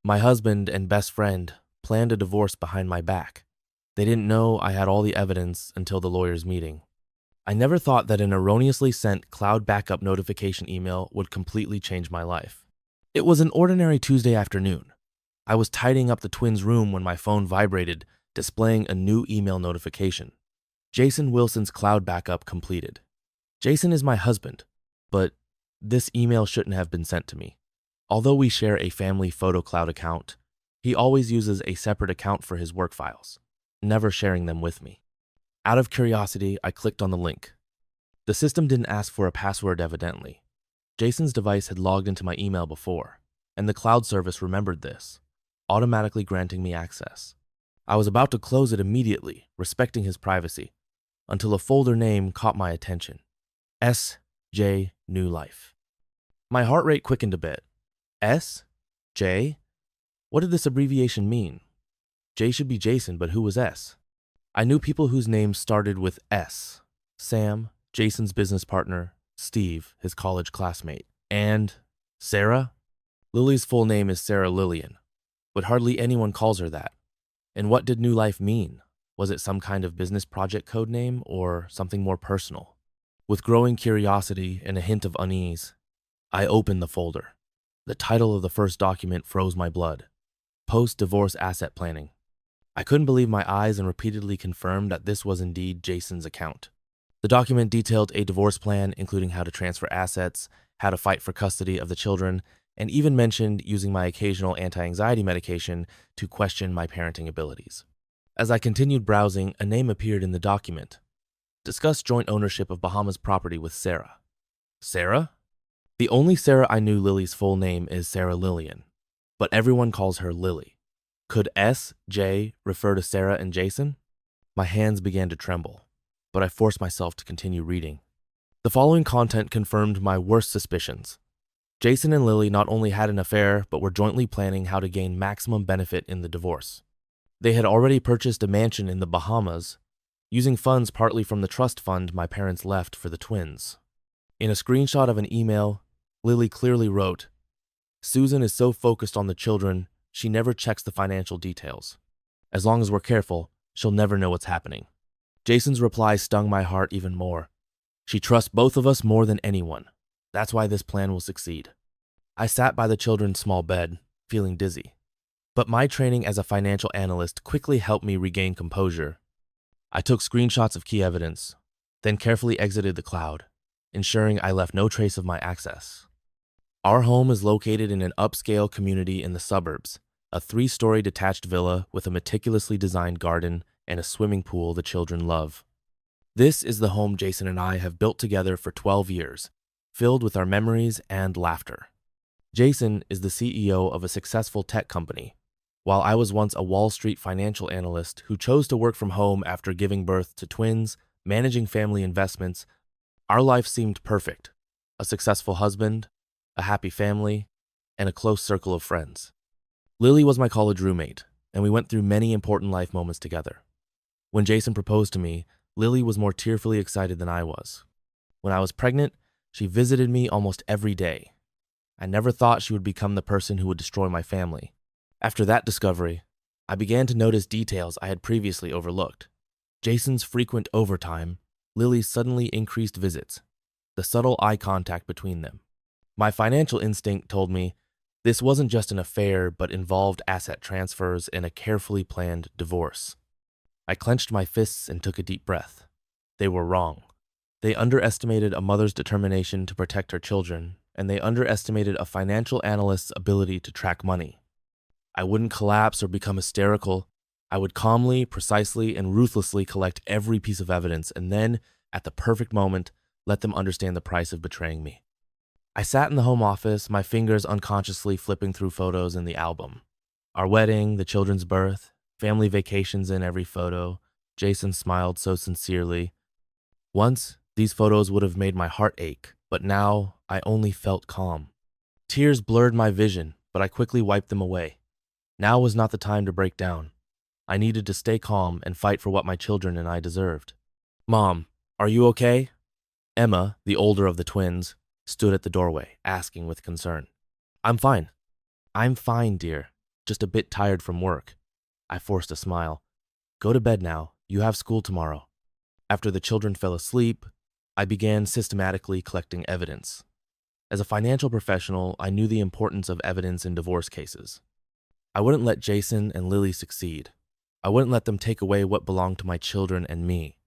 My husband and best friend planned a divorce behind my back. They didn't know I had all the evidence until the lawyer's meeting. I never thought that an erroneously sent cloud backup notification email would completely change my life. It was an ordinary Tuesday afternoon. I was tidying up the twins' room when my phone vibrated, displaying a new email notification. Jason Wilson's cloud backup completed. Jason is my husband, but this email shouldn't have been sent to me. Although we share a family photo cloud account, he always uses a separate account for his work files, never sharing them with me. Out of curiosity, I clicked on the link. The system didn't ask for a password evidently. Jason's device had logged into my email before, and the cloud service remembered this, automatically granting me access. I was about to close it immediately, respecting his privacy, until a folder name caught my attention. S.J. New Life. My heart rate quickened a bit. S? J? What did this abbreviation mean? J should be Jason, but who was S? I knew people whose names started with S. Sam, Jason's business partner, Steve, his college classmate, and Sarah? Lily's full name is Sarah Lillian, but hardly anyone calls her that. And what did New Life mean? Was it some kind of business project code name or something more personal? With growing curiosity and a hint of unease, I opened the folder. The title of the first document froze my blood. Post-divorce asset planning. I couldn't believe my eyes and repeatedly confirmed that this was indeed Jason's account. The document detailed a divorce plan, including how to transfer assets, how to fight for custody of the children, and even mentioned using my occasional anti-anxiety medication to question my parenting abilities. As I continued browsing, a name appeared in the document. Discuss joint ownership of Bahamas property with Sarah. Sarah? The only Sarah I knew Lily's full name is Sarah Lillian, but everyone calls her Lily. Could S.J. refer to Sarah and Jason? My hands began to tremble, but I forced myself to continue reading. The following content confirmed my worst suspicions. Jason and Lily not only had an affair, but were jointly planning how to gain maximum benefit in the divorce. They had already purchased a mansion in the Bahamas, using funds partly from the trust fund my parents left for the twins. In a screenshot of an email, Lily clearly wrote, "Susan is so focused on the children, she never checks the financial details. As long as we're careful, she'll never know what's happening." Jason's reply stung my heart even more. She trusts both of us more than anyone. That's why this plan will succeed. I sat by the children's small bed, feeling dizzy. But my training as a financial analyst quickly helped me regain composure. I took screenshots of key evidence, then carefully exited the cloud, ensuring I left no trace of my access. Our home is located in an upscale community in the suburbs, a 3-story detached villa with a meticulously designed garden and a swimming pool the children love. This is the home Jason and I have built together for 12 years, filled with our memories and laughter. Jason is the CEO of a successful tech company, while I was once a Wall Street financial analyst who chose to work from home after giving birth to twins, managing family investments. Our life seemed perfect: a successful husband, a happy family, and a close circle of friends. Lily was my college roommate, and we went through many important life moments together. When Jason proposed to me, Lily was more tearfully excited than I was. When I was pregnant, she visited me almost every day. I never thought she would become the person who would destroy my family. After that discovery, I began to notice details I had previously overlooked. Jason's frequent overtime, Lily's suddenly increased visits, the subtle eye contact between them. My financial instinct told me this wasn't just an affair, but involved asset transfers and a carefully planned divorce. I clenched my fists and took a deep breath. They were wrong. They underestimated a mother's determination to protect her children, and they underestimated a financial analyst's ability to track money. I wouldn't collapse or become hysterical. I would calmly, precisely, and ruthlessly collect every piece of evidence, and then, at the perfect moment, let them understand the price of betraying me. I sat in the home office, my fingers unconsciously flipping through photos in the album. Our wedding, the children's birth, family vacations in every photo. Jason smiled so sincerely. Once, these photos would have made my heart ache, but now I only felt calm. Tears blurred my vision, but I quickly wiped them away. Now was not the time to break down. I needed to stay calm and fight for what my children and I deserved. "Mom, are you okay?" Emma, the older of the twins, stood at the doorway, asking with concern. I'm fine, dear," just a bit tired from work." I forced a smile. "Go to bed now. You have school tomorrow." After the children fell asleep, I began systematically collecting evidence. As a financial professional, I knew the importance of evidence in divorce cases. I wouldn't let Jason and Lily succeed. I wouldn't let them take away what belonged to my children and me.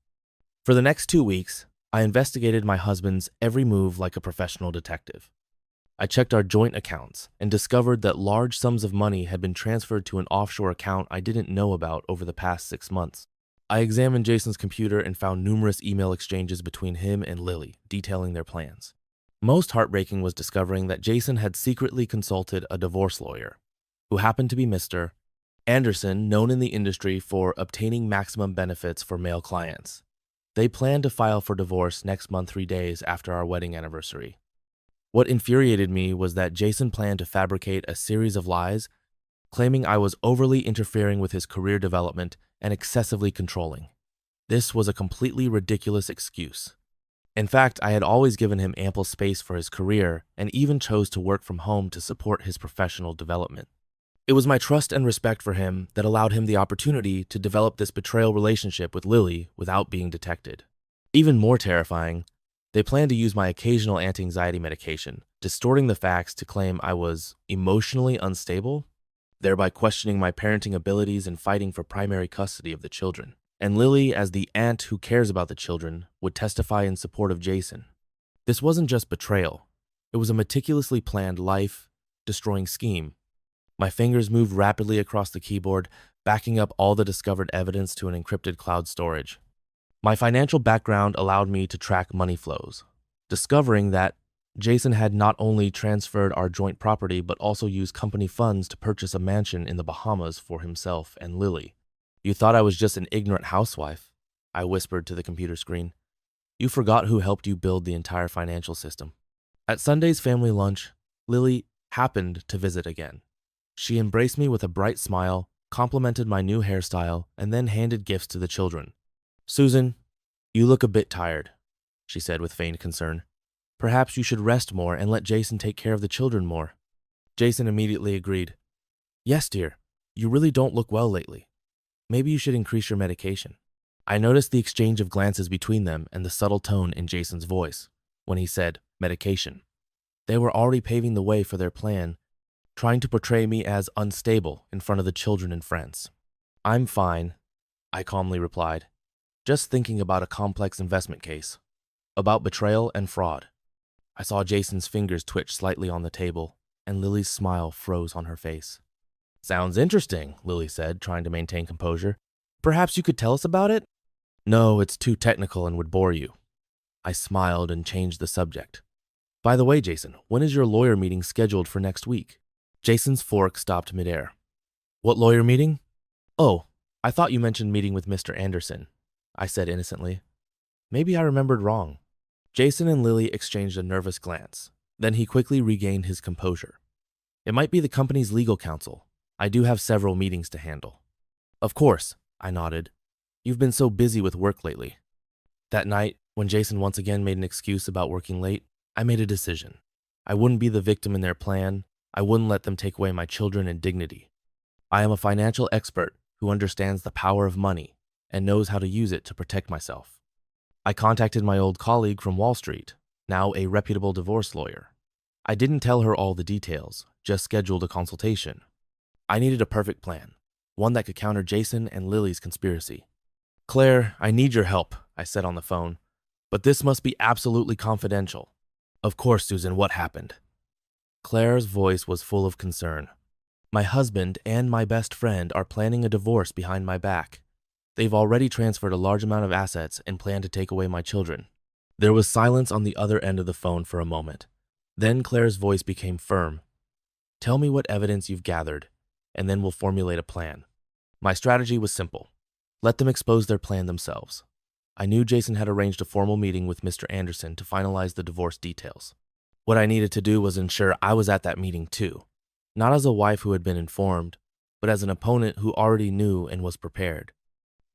For the next 2 weeks, I investigated my husband's every move like a professional detective. I checked our joint accounts and discovered that large sums of money had been transferred to an offshore account I didn't know about over the past 6 months. I examined Jason's computer and found numerous email exchanges between him and Lily, detailing their plans. Most heartbreaking was discovering that Jason had secretly consulted a divorce lawyer, who happened to be Mr. Anderson, known in the industry for obtaining maximum benefits for male clients. They planned to file for divorce next month, 3 days after our wedding anniversary. What infuriated me was that Jason planned to fabricate a series of lies, claiming I was overly interfering with his career development and excessively controlling. This was a completely ridiculous excuse. In fact, I had always given him ample space for his career and even chose to work from home to support his professional development. It was my trust and respect for him that allowed him the opportunity to develop this betrayal relationship with Lily without being detected. Even more terrifying, they planned to use my occasional anti-anxiety medication, distorting the facts to claim I was emotionally unstable, thereby questioning my parenting abilities and fighting for primary custody of the children. And Lily, as the aunt who cares about the children, would testify in support of Jason. This wasn't just betrayal. It was a meticulously planned life-destroying scheme. My fingers moved rapidly across the keyboard, backing up all the discovered evidence to an encrypted cloud storage. My financial background allowed me to track money flows, discovering that Jason had not only transferred our joint property but also used company funds to purchase a mansion in the Bahamas for himself and Lily. "You thought I was just an ignorant housewife," I whispered to the computer screen. "You forgot who helped you build the entire financial system." At Sunday's family lunch, Lily happened to visit again. She embraced me with a bright smile, complimented my new hairstyle, and then handed gifts to the children. "Susan, you look a bit tired," she said with feigned concern. "Perhaps you should rest more and let Jason take care of the children more." Jason immediately agreed. "Yes, dear, you really don't look well lately. Maybe you should increase your medication." I noticed the exchange of glances between them and the subtle tone in Jason's voice when he said medication. They were already paving the way for their plan, trying to portray me as unstable in front of the children and friends. "I'm fine," I calmly replied, "just thinking about a complex investment case, about betrayal and fraud." I saw Jason's fingers twitch slightly on the table, and Lily's smile froze on her face. "Sounds interesting," Lily said, trying to maintain composure. "Perhaps you could tell us about it?" "No, it's too technical and would bore you." I smiled and changed the subject. "By the way, Jason, when is your lawyer meeting scheduled for next week?" Jason's fork stopped midair. "What lawyer meeting?" "Oh, I thought you mentioned meeting with Mr. Anderson," I said innocently. Maybe I remembered wrong. Jason and Lily exchanged a nervous glance. Then he quickly regained his composure. "It might be the company's legal counsel. I do have several meetings to handle." "Of course," I nodded. "You've been so busy with work lately." That night, when Jason once again made an excuse about working late, I made a decision. I wouldn't be the victim in their plan. I wouldn't let them take away my children and dignity. I am a financial expert who understands the power of money and knows how to use it to protect myself. I contacted my old colleague from Wall Street, now a reputable divorce lawyer. I didn't tell her all the details, just scheduled a consultation. I needed a perfect plan, one that could counter Jason and Lily's conspiracy. "Claire, I need your help," I said on the phone, "but this must be absolutely confidential." "Of course, Susan, what happened?" Claire's voice was full of concern. "My husband and my best friend are planning a divorce behind my back. They've already transferred a large amount of assets and plan to take away my children." There was silence on the other end of the phone for a moment. Then Claire's voice became firm. "Tell me what evidence you've gathered, and then we'll formulate a plan." My strategy was simple. Let them expose their plan themselves. I knew Jason had arranged a formal meeting with Mr. Anderson to finalize the divorce details. What I needed to do was ensure I was at that meeting too, not as a wife who had been informed, but as an opponent who already knew and was prepared.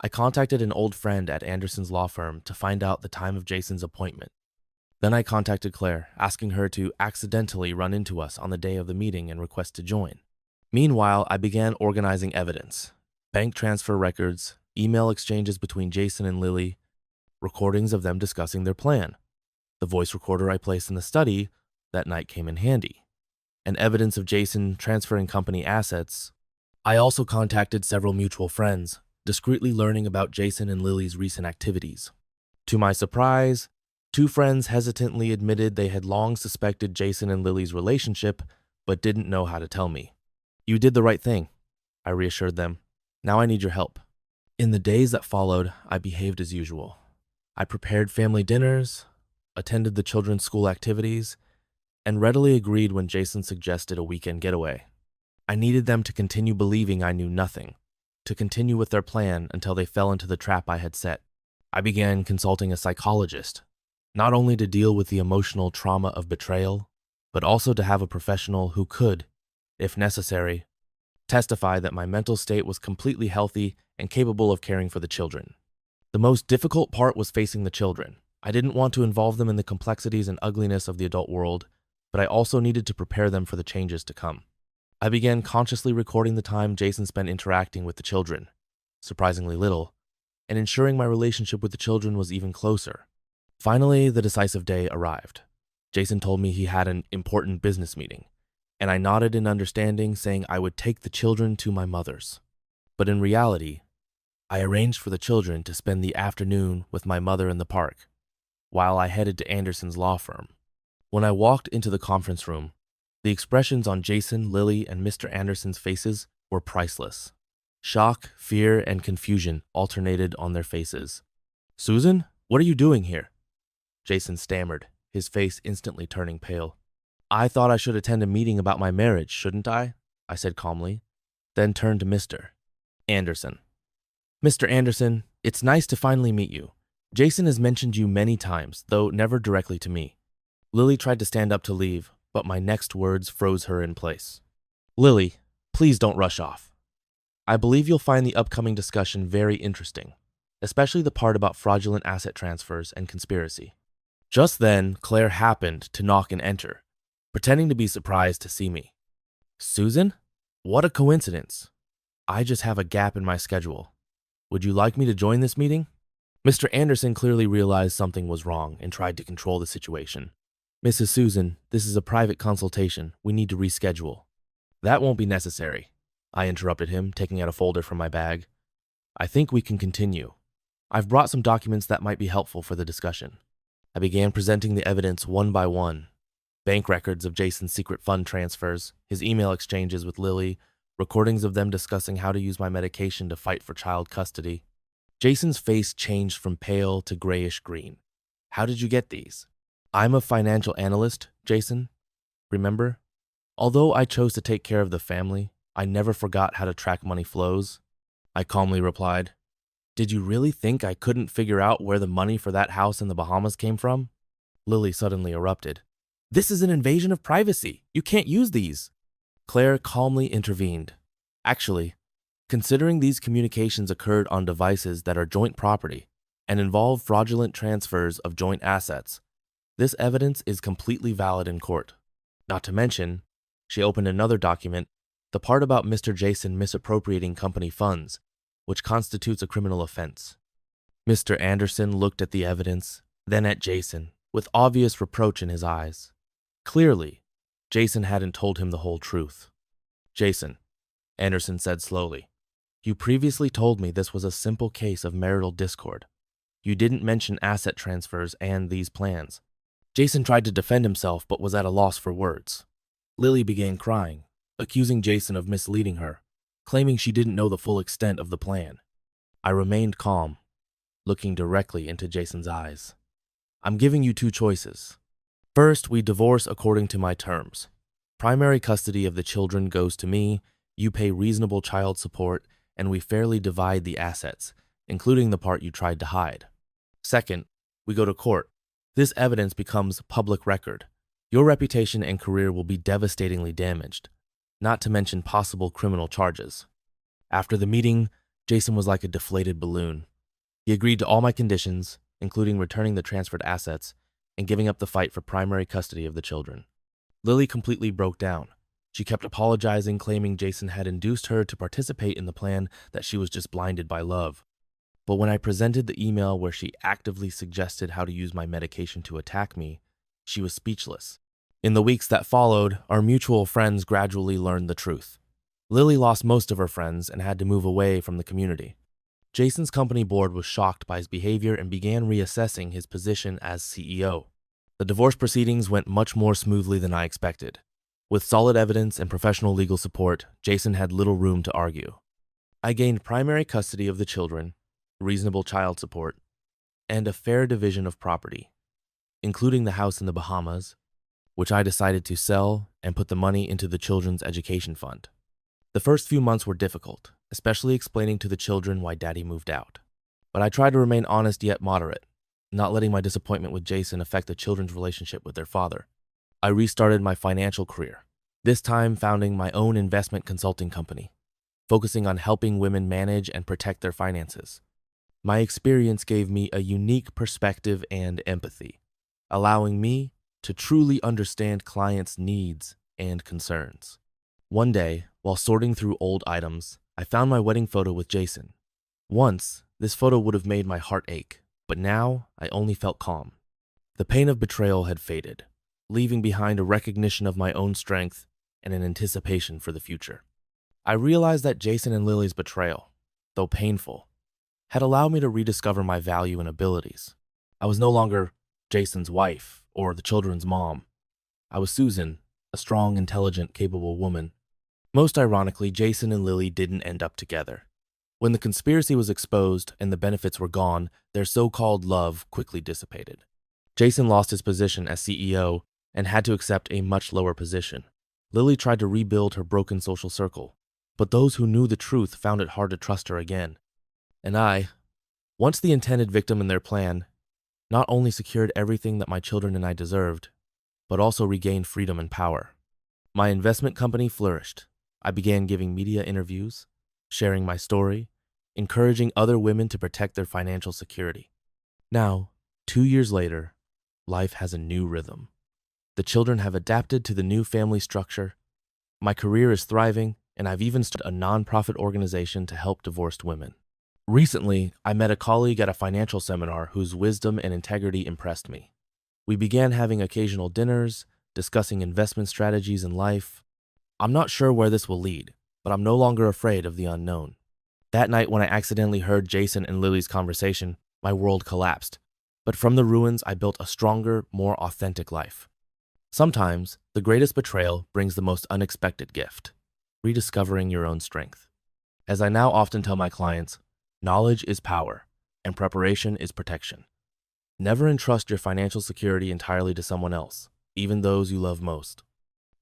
I contacted an old friend at Anderson's law firm to find out the time of Jason's appointment. Then I contacted Claire, asking her to accidentally run into us on the day of the meeting and request to join. Meanwhile, I began organizing evidence: bank transfer records, email exchanges between Jason and Lily, recordings of them discussing their plan. The voice recorder I placed in the study that night came in handy, and evidence of Jason transferring company assets. I also contacted several mutual friends, discreetly learning about Jason and Lily's recent activities. To my surprise, two friends hesitantly admitted they had long suspected Jason and Lily's relationship, but didn't know how to tell me. "You did the right thing," I reassured them. "Now I need your help." In the days that followed, I behaved as usual. I prepared family dinners, attended the children's school activities, and readily agreed when Jason suggested a weekend getaway. I needed them to continue believing I knew nothing, to continue with their plan until they fell into the trap I had set. I began consulting a psychologist, not only to deal with the emotional trauma of betrayal, but also to have a professional who could, if necessary, testify that my mental state was completely healthy and capable of caring for the children. The most difficult part was facing the children. I didn't want to involve them in the complexities and ugliness of the adult world, but I also needed to prepare them for the changes to come. I began consciously recording the time Jason spent interacting with the children, surprisingly little, and ensuring my relationship with the children was even closer. Finally, the decisive day arrived. Jason told me he had an important business meeting, and I nodded in understanding, saying I would take the children to my mother's. But in reality, I arranged for the children to spend the afternoon with my mother in the park, while I headed to Anderson's law firm. When I walked into the conference room, the expressions on Jason, Lily, and Mr. Anderson's faces were priceless. Shock, fear, and confusion alternated on their faces. "Susan, what are you doing here?" Jason stammered, his face instantly turning pale. "I thought I should attend a meeting about my marriage, shouldn't I?" I said calmly, then turned to Mr. Anderson. "Mr. Anderson, it's nice to finally meet you. Jason has mentioned you many times, though never directly to me." Lily tried to stand up to leave, but my next words froze her in place. "Lily, please don't rush off. I believe you'll find the upcoming discussion very interesting, especially the part about fraudulent asset transfers and conspiracy." Just then, Claire happened to knock and enter, pretending to be surprised to see me. "Susan? What a coincidence. I just have a gap in my schedule. Would you like me to join this meeting?" Mr. Anderson clearly realized something was wrong and tried to control the situation. "Mrs. Susan, this is a private consultation. We need to reschedule." "That won't be necessary," I interrupted him, taking out a folder from my bag. "I think we can continue. I've brought some documents that might be helpful for the discussion." I began presenting the evidence one by one. Bank records of Jason's secret fund transfers, his email exchanges with Lily, recordings of them discussing how to use my medication to fight for child custody. Jason's face changed from pale to grayish green. "How did you get these?" "I'm a financial analyst, Jason. Remember? Although I chose to take care of the family, I never forgot how to track money flows," I calmly replied. "Did you really think I couldn't figure out where the money for that house in the Bahamas came from?" Lily suddenly erupted. "This is an invasion of privacy. You can't use these." Claire calmly intervened. "Actually, considering these communications occurred on devices that are joint property and involve fraudulent transfers of joint assets, this evidence is completely valid in court. Not to mention," she opened another document, "the part about Mr. Jason misappropriating company funds, which constitutes a criminal offense." Mr. Anderson looked at the evidence, then at Jason, with obvious reproach in his eyes. Clearly, Jason hadn't told him the whole truth. "Jason," Anderson said slowly, "you previously told me this was a simple case of marital discord. You didn't mention asset transfers and these plans." Jason tried to defend himself but was at a loss for words. Lily began crying, accusing Jason of misleading her, claiming she didn't know the full extent of the plan. I remained calm, looking directly into Jason's eyes. "I'm giving you two choices. First, we divorce according to my terms. Primary custody of the children goes to me, you pay reasonable child support, and we fairly divide the assets, including the part you tried to hide. Second, we go to court. This evidence becomes public record. Your reputation and career will be devastatingly damaged, not to mention possible criminal charges." After the meeting, Jason was like a deflated balloon. He agreed to all my conditions, including returning the transferred assets and giving up the fight for primary custody of the children. Lily completely broke down. She kept apologizing, claiming Jason had induced her to participate in the plan, that she was just blinded by love. But when I presented the email where she actively suggested how to use my medication to attack me, she was speechless. In the weeks that followed, our mutual friends gradually learned the truth. Lily lost most of her friends and had to move away from the community. Jason's company board was shocked by his behavior and began reassessing his position as CEO. The divorce proceedings went much more smoothly than I expected. With solid evidence and professional legal support, Jason had little room to argue. I gained primary custody of the children, reasonable child support, and a fair division of property, including the house in the Bahamas, which I decided to sell and put the money into the children's education fund. The first few months were difficult, especially explaining to the children why Daddy moved out. But I tried to remain honest yet moderate, not letting my disappointment with Jason affect the children's relationship with their father. I restarted my financial career, this time founding my own investment consulting company, focusing on helping women manage and protect their finances. My experience gave me a unique perspective and empathy, allowing me to truly understand clients' needs and concerns. One day, while sorting through old items, I found my wedding photo with Jason. Once, this photo would have made my heart ache, but now I only felt calm. The pain of betrayal had faded, leaving behind a recognition of my own strength and an anticipation for the future. I realized that Jason and Lily's betrayal, though painful, had allowed me to rediscover my value and abilities. I was no longer Jason's wife or the children's mom. I was Susan, a strong, intelligent, capable woman. Most ironically, Jason and Lily didn't end up together. When the conspiracy was exposed and the benefits were gone, their so-called love quickly dissipated. Jason lost his position as CEO and had to accept a much lower position. Lily tried to rebuild her broken social circle, but those who knew the truth found it hard to trust her again. And I, once the intended victim in their plan, not only secured everything that my children and I deserved, but also regained freedom and power. My investment company flourished. I began giving media interviews, sharing my story, encouraging other women to protect their financial security. Now, 2 years later, life has a new rhythm. The children have adapted to the new family structure. My career is thriving, and I've even started a nonprofit organization to help divorced women. Recently, I met a colleague at a financial seminar whose wisdom and integrity impressed me. We began having occasional dinners, discussing investment strategies in life. I'm not sure where this will lead, but I'm no longer afraid of the unknown. That night when I accidentally heard Jason and Lily's conversation, my world collapsed. But from the ruins, I built a stronger, more authentic life. Sometimes, the greatest betrayal brings the most unexpected gift: rediscovering your own strength. As I now often tell my clients, knowledge is power, and preparation is protection. Never entrust your financial security entirely to someone else, even those you love most.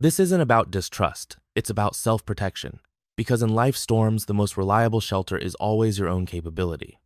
This isn't about distrust, it's about self-protection, because in life's storms, the most reliable shelter is always your own capability.